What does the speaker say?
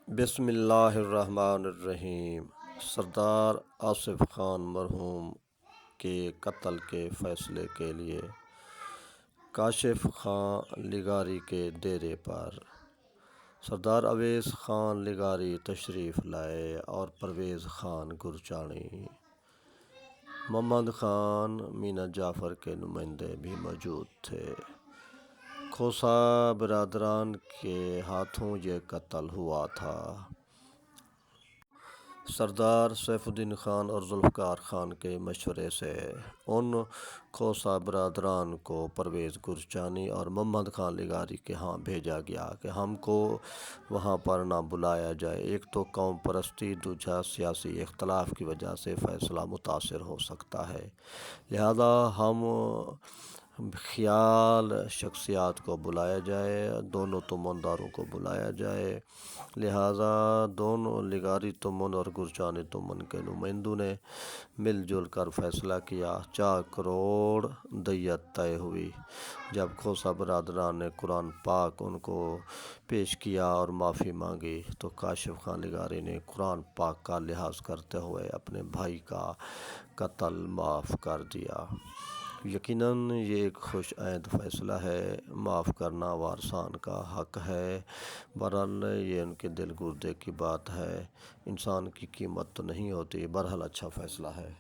بسم اللہ الرحمن الرحیم۔ سردار آصف خان مرحوم کے قتل کے فیصلے کے لیے کاشف خان لغاری کے ڈیرے پر سردار اویس خان لغاری تشریف لائے اور پرویز خان گرچانی، محمد خان، میاں جعفر کے نمائندے بھی موجود تھے۔ کھوسہ برادران کے ہاتھوں یہ قتل ہوا تھا۔ سردار سیف الدین خان اور ذوالفقار خان کے مشورے سے ان کھوسہ برادران کو پرویز گرچانی اور محمد خان لغاری کے ہاں بھیجا گیا کہ ہم کو وہاں پر نہ بلایا جائے، ایک تو قوم پرستی، دوسرا سیاسی اختلاف کی وجہ سے فیصلہ متاثر ہو سکتا ہے، لہذا ہم خیال شخصیات کو بلایا جائے، دونوں تمنداروں کو بلایا جائے۔ لہذا دونوں لغاری تمن اور گرچانی تمن کے نمائندوں نے مل جل کر فیصلہ کیا۔ 4 کروڑ دیت طے ہوئی۔ جب کھوسہ برادران نے قرآن پاک ان کو پیش کیا اور معافی مانگی تو کاشف خان لغاری نے قرآن پاک کا لحاظ کرتے ہوئے اپنے بھائی کا قتل معاف کر دیا۔ یقیناً یہ ایک خوش آئند فیصلہ ہے، معاف کرنا وارثان کا حق ہے۔ بہرحال یہ ان کے دل گردے کی بات ہے، انسان کی قیمت تو نہیں ہوتی، بہرحال اچھا فیصلہ ہے۔